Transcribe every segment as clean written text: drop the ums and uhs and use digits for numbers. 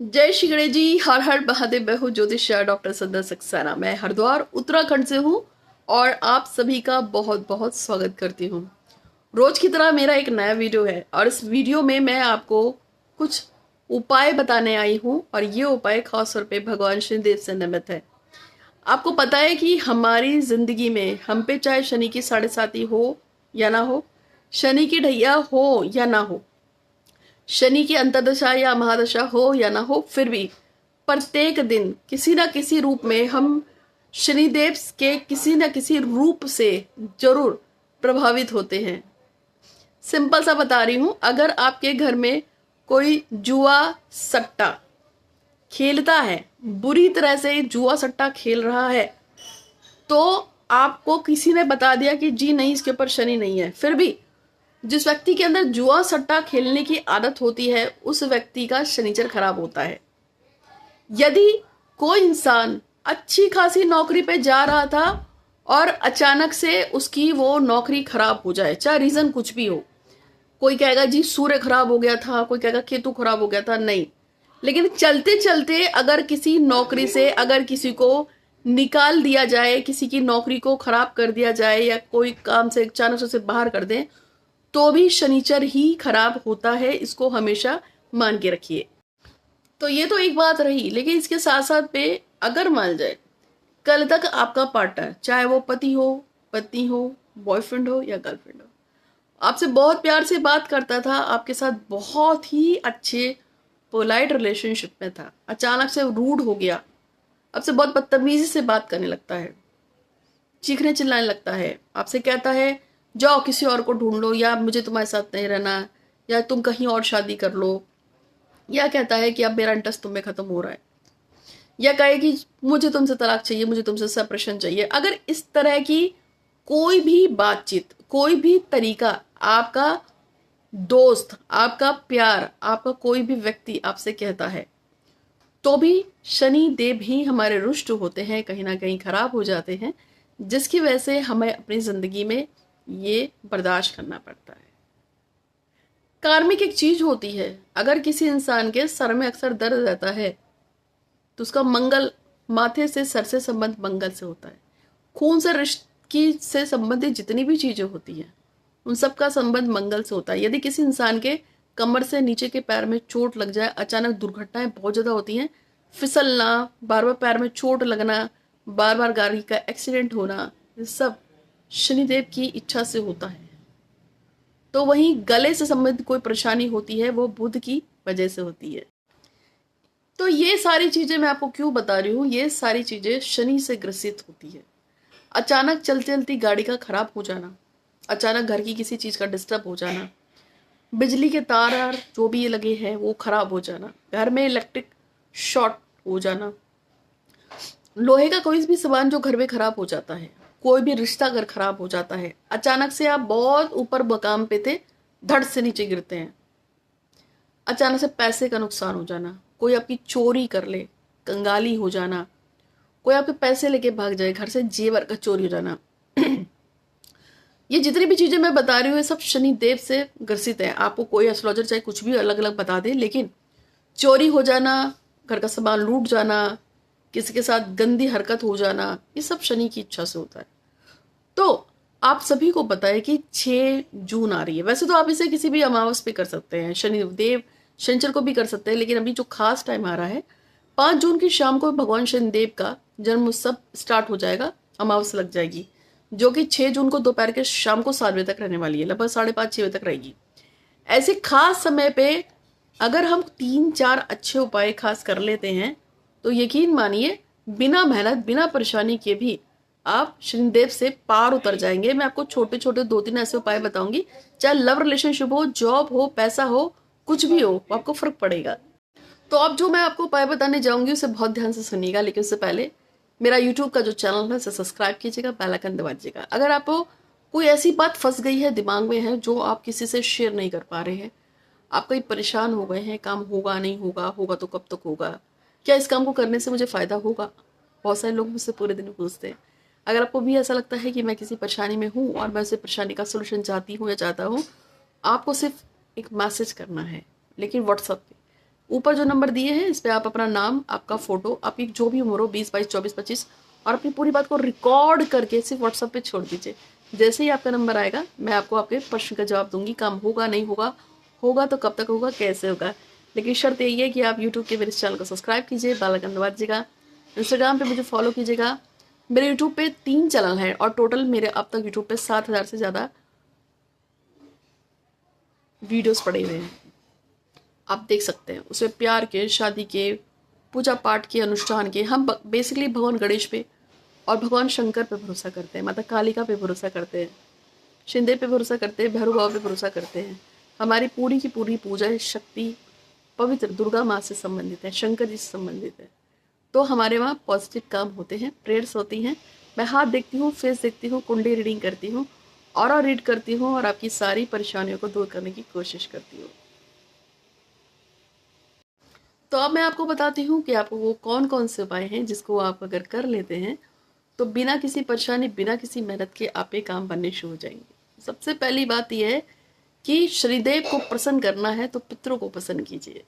जय श्री गणेश जी। हर हर महादेव। मैं हूँ ज्योतिष डॉक्टर संध्या सक्सेना। मैं हरिद्वार उत्तराखंड से हूँ और आप सभी का बहुत बहुत स्वागत करती हूँ। रोज की तरह मेरा एक नया वीडियो है और इस वीडियो में मैं आपको कुछ उपाय बताने आई हूँ और ये उपाय खास तौर पे भगवान शनिदेव से निमित्त है। आपको पता है कि हमारी जिंदगी में हम पे चाहे शनि की 7.5 हो या ना हो, शनि की ढैया हो या ना हो, शनि की अंतर्दशा या महादशा हो या ना हो, फिर भी प्रत्येक दिन किसी ना किसी रूप में हम शनिदेव के किसी ना किसी रूप से जरूर प्रभावित होते हैं। सिंपल सा बता रही हूं, अगर आपके घर में कोई जुआ सट्टा खेलता है, बुरी तरह से जुआ सट्टा खेल रहा है, तो आपको किसी ने बता दिया कि जी नहीं, इसके ऊपर शनि नहीं है, फिर भी जिस व्यक्ति के अंदर जुआ सट्टा खेलने की आदत होती है उस व्यक्ति का शनिचर खराब होता है। यदि कोई इंसान अच्छी खासी नौकरी पे जा रहा था और अचानक से उसकी वो नौकरी खराब हो जाए, चाहे रीजन कुछ भी हो, कोई कहेगा जी सूर्य खराब हो गया था, कोई कहेगा केतु खराब हो गया था, नहीं, लेकिन चलते चलते अगर किसी नौकरी से अगर किसी को निकाल दिया जाए, किसी की नौकरी को खराब कर दिया जाए या कोई काम से अचानक से उसे बाहर कर दें, तो भी शनिचर ही खराब होता है। इसको हमेशा मान के रखिए। तो ये तो एक बात रही, लेकिन इसके साथ साथ पे अगर मान जाए कल तक आपका पार्टनर, चाहे वो पति हो, पत्नी हो, बॉयफ्रेंड हो या गर्लफ्रेंड हो, आपसे बहुत प्यार से बात करता था, आपके साथ बहुत ही अच्छे पोलाइट रिलेशनशिप में था, अचानक से रूड हो गया, आपसे बहुत बदतमीजी से बात करने लगता है, चीखने चिल्लाने लगता है, आपसे कहता है जाओ किसी और को ढूंढ लो, या मुझे तुम्हारे साथ नहीं रहना, या तुम कहीं और शादी कर लो, या कहता है कि अब मेरा इंटरेस्ट तुम में खत्म हो रहा है, या कहे कि मुझे तुमसे तलाक चाहिए, मुझे तुमसे सेपरेशन चाहिए, अगर इस तरह की कोई भी बातचीत, कोई भी तरीका आपका दोस्त, आपका प्यार, आपका कोई भी व्यक्ति आपसे कहता है, तो भी शनि देव ही हमारे रुष्ट होते हैं, कहीं ना कहीं खराब हो जाते हैं, जिसकी वजह से हमें अपनी जिंदगी में ये बर्दाश्त करना पड़ता है। कार्मिक एक चीज होती है, अगर किसी इंसान के सर में अक्सर दर्द रहता है तो उसका मंगल, माथे से सर से संबंध मंगल से होता है। खून से रिश्ते से संबंधित जितनी भी चीजें होती हैं उन सब का संबंध मंगल से होता है। यदि किसी इंसान के कमर से नीचे के पैर में चोट लग जाए, अचानक दुर्घटनाएं बहुत ज्यादा होती हैं, फिसलना, बार बार पैर में चोट लगना, बार बार गाड़ी का एक्सीडेंट होना, ये सब शनिदेव की इच्छा से होता है। तो वहीं गले से संबंधित कोई परेशानी होती है, वो बुध की वजह से होती है। तो ये सारी चीजें मैं आपको क्यों बता रही हूँ, ये सारी चीजें शनि से ग्रसित होती है। अचानक चलती चलती गाड़ी का खराब हो जाना, अचानक घर की किसी चीज का डिस्टर्ब हो जाना, बिजली के तार जो भी ये लगे हैं वो खराब हो जाना, घर में इलेक्ट्रिक शॉर्ट हो जाना, लोहे का कोई भी सामान जो घर में खराब हो जाता है, कोई भी रिश्ता अगर खराब हो जाता है, अचानक से आप बहुत ऊपर मकाम पे थे, धड़ से नीचे गिरते हैं, अचानक से पैसे का नुकसान हो जाना, कोई आपकी चोरी कर ले, कंगाली हो जाना, कोई आपके पैसे लेके भाग जाए, घर से जेवर का चोरी हो जाना, ये जितनी भी चीजें मैं बता रही हूँ ये सब शनि देव से ग्रसित है। आपको कोई एस्ट्रोलॉजर चाहे कुछ भी अलग अलग बता दे, लेकिन चोरी हो जाना, घर का सामान लूट जाना, किसी के साथ गंदी हरकत हो जाना, ये सब शनि की इच्छा से होता है। तो आप सभी को पता है कि 6 जून आ रही है। वैसे तो आप इसे किसी भी अमावस पे कर सकते हैं, शनिदेव शनिचर को भी कर सकते हैं, लेकिन अभी जो खास टाइम आ रहा है 5 जून की शाम को भगवान शनिदेव का जन्म उत्सव स्टार्ट हो जाएगा, अमावस लग जाएगी, जो कि 6 जून को दोपहर के शाम को 7 बजे तक रहने वाली है, लगभग 5:30-6 बजे तक रहेगी। ऐसे खास समय पे अगर हम 3-4 अच्छे उपाय खास कर लेते हैं तो यकीन मानिए बिना मेहनत, बिना परेशानी के भी आप शनिदेव से पार उतर जाएंगे। मैं आपको छोटे छोटे 2-3 ऐसे उपाय बताऊंगी, चाहे लव रिलेशनशिप हो, जॉब हो, पैसा हो, कुछ भी हो, आपको फर्क पड़ेगा। तो अब जो मैं आपको उपाय बताने जाऊंगी उसे बहुत ध्यान से सुनिएगा, लेकिन उससे पहले मेरा यूट्यूब का जो चैनल है उसे सब्सक्राइब कीजिएगा, बेल आइकन दबा दीजिएगा। अगर आपको कोई ऐसी बात फंस गई है, दिमाग में है, जो आप किसी से शेयर नहीं कर पा रहे हैं, आप कहीं परेशान हो गए हैं, काम होगा नहीं होगा, होगा तो कब तक होगा, क्या इस काम को करने से मुझे फ़ायदा होगा, बहुत सारे लोग मुझसे पूरे दिन पूछते हैं। अगर आपको भी ऐसा लगता है कि मैं किसी परेशानी में हूँ और मैं उस परेशानी का सोल्यूशन चाहती हूँ या चाहता हूँ, आपको सिर्फ एक मैसेज करना है, लेकिन व्हाट्सएप पे ऊपर जो नंबर दिए हैं इस पे आप अपना नाम, आपका फ़ोटो, आपकी जो भी उम्र हो 20, 22, 24, 25 और अपनी पूरी बात को रिकॉर्ड करके सिर्फ व्हाट्सएप पे छोड़ दीजिए। जैसे ही आपका नंबर आएगा मैं आपको आपके प्रश्न का जवाब दूंगी। काम होगा नहीं होगा, होगा तो कब तक होगा, कैसे होगा, लेकिन शर्त यही है कि आप यूट्यूब के मेरे चैनल को सब्सक्राइब कीजिए, बेल आइकन दबा दीजिएगा, इंस्टाग्राम पे मुझे फॉलो कीजिएगा। मेरे यूट्यूब पे 3 चैनल हैं और टोटल मेरे अब तक यूट्यूब पे 7,000 से ज़्यादा वीडियोस पड़े हुए हैं, आप देख सकते हैं। उसमें प्यार के, शादी के, पूजा पाठ के, अनुष्ठान के। हम बेसिकली भगवान गणेश पे और भगवान शंकर पे भरोसा करते हैं, माता कालिका पे भरोसा करते हैं, शिंदे पे भरोसा करते हैं, भैरव बाबा पे भरोसा करते हैं। हमारी पूरी की पूरी पूजा शक्ति पवित्र दुर्गा माँ से संबंधित है, शंकर जी से संबंधित है। तो हमारे वहाँ पॉजिटिव काम होते हैं, प्रेयर्स होती हैं। मैं हाथ देखती हूँ, फेस देखती हूँ, कुंडली रीडिंग करती हूँ, ऑरा रीड करती हूँ और आपकी सारी परेशानियों को दूर करने की कोशिश करती हूँ। तो अब मैं आपको बताती हूँ कि आपको वो कौन कौन से उपाय हैं जिसको आप अगर कर लेते हैं तो बिना किसी परेशानी, बिना किसी मेहनत के आप पे काम बनने शुरू हो जाएंगे। सबसे पहली बात यह है कि शनिदेव को प्रसन्न करना है तो पितरों को प्रसन्न कीजिए।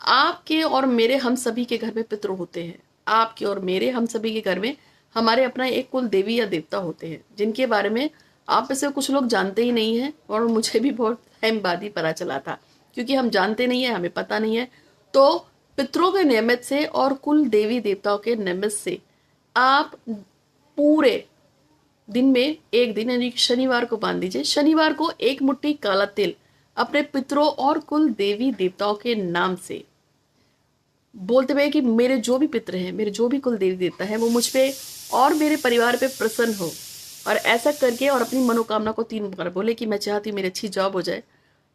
आपके और मेरे हम सभी के घर में पितृ होते हैं। आपके और मेरे हम सभी के घर में हमारे अपना एक कुल देवी या देवता होते हैं जिनके बारे में आप में से कुछ लोग जानते ही नहीं है और मुझे भी बहुत टाइम बाद ही पता चला था, क्योंकि हम जानते नहीं है, हमें पता नहीं है। तो पितरों के नियमित से और कुल देवी देवताओं के नियमित से आप पूरे दिन में एक दिन यानी शनिवार को बांध दीजिए। शनिवार को एक मुट्ठी काला तिल अपने पितरों और कुल देवी देवताओं के नाम से बोलते हुए कि मेरे जो भी पितर हैं, मेरे जो भी कुल देवी देवता है वो मुझ पे और मेरे परिवार पे प्रसन्न हो। और ऐसा करके और अपनी मनोकामना को 3 बार बोले कि मैं चाहती हूँ मेरी अच्छी जॉब हो जाए,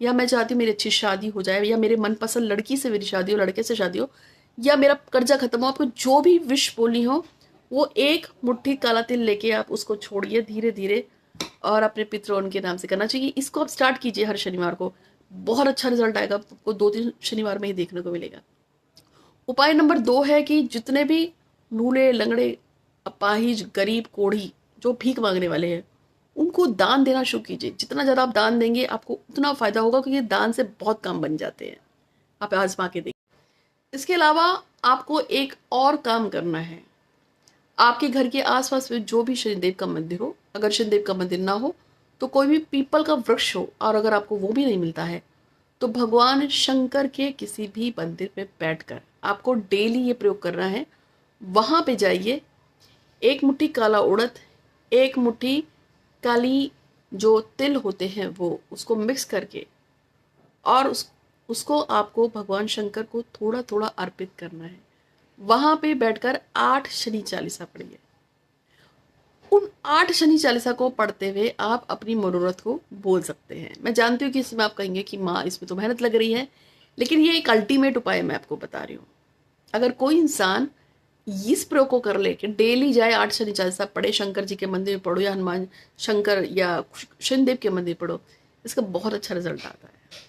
या मैं चाहती हूँ मेरी अच्छी शादी हो जाए, या मेरे मनपसंद लड़की से मेरी शादी हो, लड़के से शादी हो, या मेरा कर्जा खत्म हो। आपको जो भी विश बोलनी हो वो एक मुट्ठी काला तिल लेके आप उसको छोड़िए धीरे धीरे और अपने पितरों के नाम से करना चाहिए। इसको आप स्टार्ट कीजिए हर शनिवार को, बहुत अच्छा रिजल्ट आएगा आपको। 2-3 शनिवार में ही देखने को मिलेगा। उपाय नंबर 2 है कि जितने भी लूले लंगड़े, अपाहिज, गरीब, कोढ़ी जो भीख मांगने वाले हैं उनको दान देना शुरू कीजिए। जितना ज़्यादा आप दान देंगे आपको उतना फायदा होगा, क्योंकि दान से बहुत काम बन जाते हैं। आप आजमा के देखिए। इसके अलावा आपको एक और काम करना है। आपके घर के आसपास में जो भी शनिदेव का मंदिर हो, अगर शनिदेव का मंदिर ना हो तो कोई भी पीपल का वृक्ष हो, और अगर आपको वो भी नहीं मिलता है तो भगवान शंकर के किसी भी मंदिर में बैठकर आपको डेली ये प्रयोग करना है। वहाँ पे जाइए, एक मुट्ठी काला उड़द, एक मुट्ठी काली जो तिल होते हैं वो, उसको मिक्स करके और उसको आपको भगवान शंकर को थोड़ा थोड़ा अर्पित करना है। वहाँ पे बैठकर 8 शनि चालीसा पढ़िए। उन 8 शनि चालीसा को पढ़ते हुए आप अपनी मनोरथ को बोल सकते हैं। मैं जानती हूँ कि इसमें आप कहेंगे कि माँ इसमें तो मेहनत लग रही है, लेकिन ये एक अल्टीमेट उपाय मैं आपको बता रही हूँ। अगर कोई इंसान इस प्रयोग को कर ले कि डेली जाए, 8 शनि चालीसा पढ़े, शंकर जी के मंदिर में पढ़ो या हनुमान शंकर या शनिदेव के मंदिर पढ़ो, इसका बहुत अच्छा रिजल्ट आता है।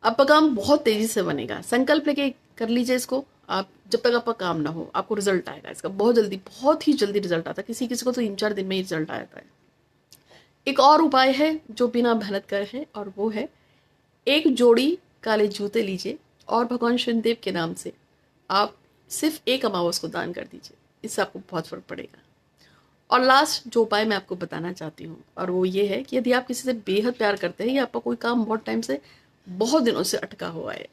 आपका काम बहुत तेजी से बनेगा। संकल्प लेके कर लीजिए इसको। आप जब तक आपका काम ना हो आपको रिजल्ट आएगा इसका, बहुत जल्दी, बहुत ही जल्दी रिजल्ट आता है। किसी किसी को तो 3-4 दिन में ही रिजल्ट आ जाता है। एक और उपाय है जो बिना मेहनत कर है, और वो है एक जोड़ी काले जूते लीजिए और भगवान शनिदेव के नाम से आप सिर्फ एक अमावस को दान कर दीजिए। इससे आपको बहुत फर्क पड़ेगा। और लास्ट जो उपाय मैं आपको बताना चाहती हूँ और वो ये है कि यदि आप किसी से बेहद प्यार करते हैं या आपका कोई काम बहुत टाइम से, बहुत दिनों से अटका हुआ है,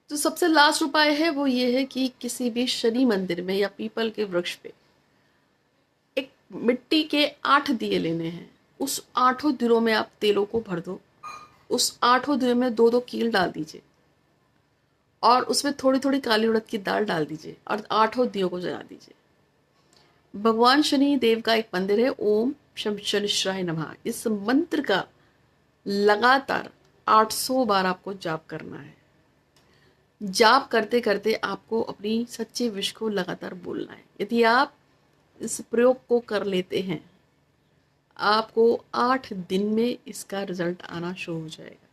तो सबसे लास्ट उपाय है वो ये है कि किसी भी शनि मंदिर में या पीपल के वृक्ष पे एक मिट्टी के 8 दिए लेने हैं। उस 8 दिनों में आप तेलों को भर दो। उस 8 दिनों में 2-2 कील डाल दीजिए और उसमें थोड़ी थोड़ी काली उड़द की दाल डाल दीजिए और 8 दियों को जला दीजिए। भगवान शनि देव का एक मंदिर है, ओम शम शनिश्चराय नमः। इस मंत्र का लगातार 800 बार आपको जाप करना है। जाप करते करते आपको अपनी सच्चे विश को लगातार बोलना है। यदि आप इस प्रयोग को कर लेते हैं, आपको 8 दिन में इसका रिजल्ट आना शुरू हो जाएगा।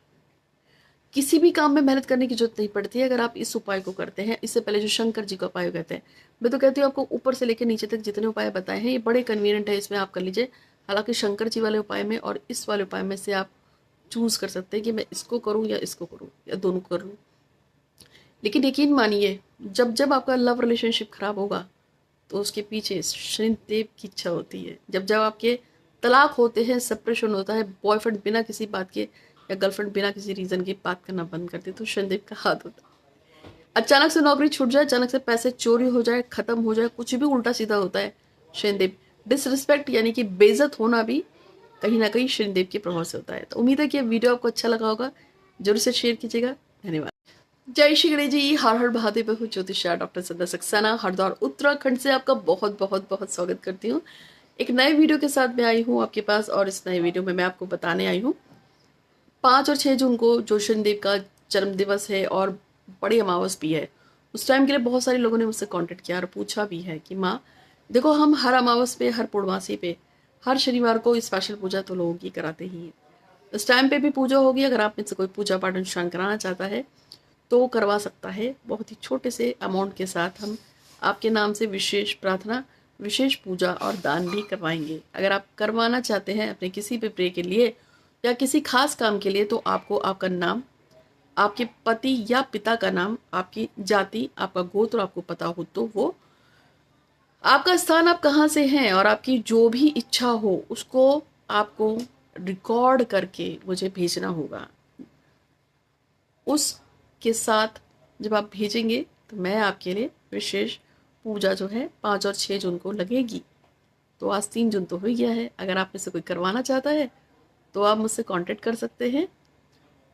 किसी भी काम में मेहनत करने की जरूरत नहीं पड़ती है अगर आप इस उपाय को करते हैं। इससे पहले जो शंकर जी का उपाय कहते हैं, मैं तो कहती हूँ आपको ऊपर से लेकर नीचे तक जितने उपाय बताए हैं ये बड़े कन्वीनियंट है, इसमें आप कर लीजिए। हालांकि शंकर जी वाले उपाय में और इस वाले उपाय में से आप चूज कर सकते हैं कि मैं इसको करूँ या इसको करूँ या दोनों करूँ, लेकिन यकीन मानिए, जब जब आपका लव रिलेशनशिप खराब होगा तो उसके पीछे शनिदेव की इच्छा होती है। जब जब आपके तलाक होते हैं, सेपरेशन होता है, बॉयफ्रेंड बिना किसी बात के या गर्लफ्रेंड बिना किसी रीज़न के बात करना बंद करते, तो शनिदेव का हाथ होता है। अचानक से नौकरी छूट जाए, अचानक से पैसे चोरी हो जाए, खत्म हो जाए, कुछ भी उल्टा सीधा होता है, शनिदेव। डिसरिस्पेक्ट यानी कि बेइज्जत होना भी कहीं ना कहीं शनिदेव के प्रभाव से होता है। तो उम्मीद है कि ये वीडियो आपको अच्छा लगा होगा, जरूर से शेयर कीजिएगा। धन्यवाद। जय श्री गणेश जी। हर हर महादेव। बहु ज्योतिषा डॉक्टर संध्या सक्सेना, हरिद्वार उत्तराखंड से आपका बहुत बहुत बहुत स्वागत करती हूँ। एक नए वीडियो के साथ मैं आई हूँ आपके पास, और इस नए वीडियो में मैं आपको बताने आई हूँ 5 और 6 जून को जो शनिदेव का जन्म दिवस है और बड़ी अमावस भी है। उस टाइम के लिए बहुत सारे लोगों ने मुझसे कांटेक्ट किया और पूछा भी है कि माँ देखो, हम हर अमावस पे, हर पूर्णमासी पे, हर शनिवार को स्पेशल पूजा तो लोगों की कराते ही हैं। इस टाइम पे भी पूजा होगी। अगर आप में से कोई पूजा पाठ अनुष्ठान कराना चाहता है तो करवा सकता है। बहुत ही छोटे से अमाउंट के साथ हम आपके नाम से विशेष प्रार्थना, विशेष पूजा और दान भी करवाएंगे। अगर आप करवाना चाहते हैं अपने किसी भी प्रे के लिए या किसी खास काम के लिए, तो आपको आपका नाम, आपके पति या पिता का नाम, आपकी जाति, आपका गोत्र आपको पता हो तो वो, आपका स्थान, आप कहाँ से हैं, और आपकी जो भी इच्छा हो उसको आपको रिकॉर्ड करके मुझे भेजना होगा। उसके साथ जब आप भेजेंगे तो मैं आपके लिए विशेष पूजा जो है 5 और 6 जून को लगेगी। तो आज 3 जून तो हो गया है। अगर आप में से कोई करवाना चाहता है तो आप मुझसे कांटेक्ट कर सकते हैं।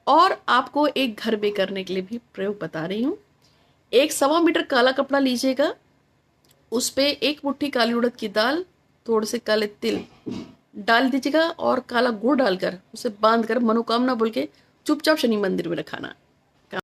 और आपको एक घर में करने के लिए भी प्रयोग बता रही हूँ। 1 सवा मीटर काला कपड़ा लीजिएगा, उस पे 1 मुट्ठी काली उड़द की दाल, थोड़े से काले तिल डाल दीजिएगा और काला गुड़ डालकर उसे बांध कर मनोकामना बोल के चुपचाप शनि मंदिर में रखाना।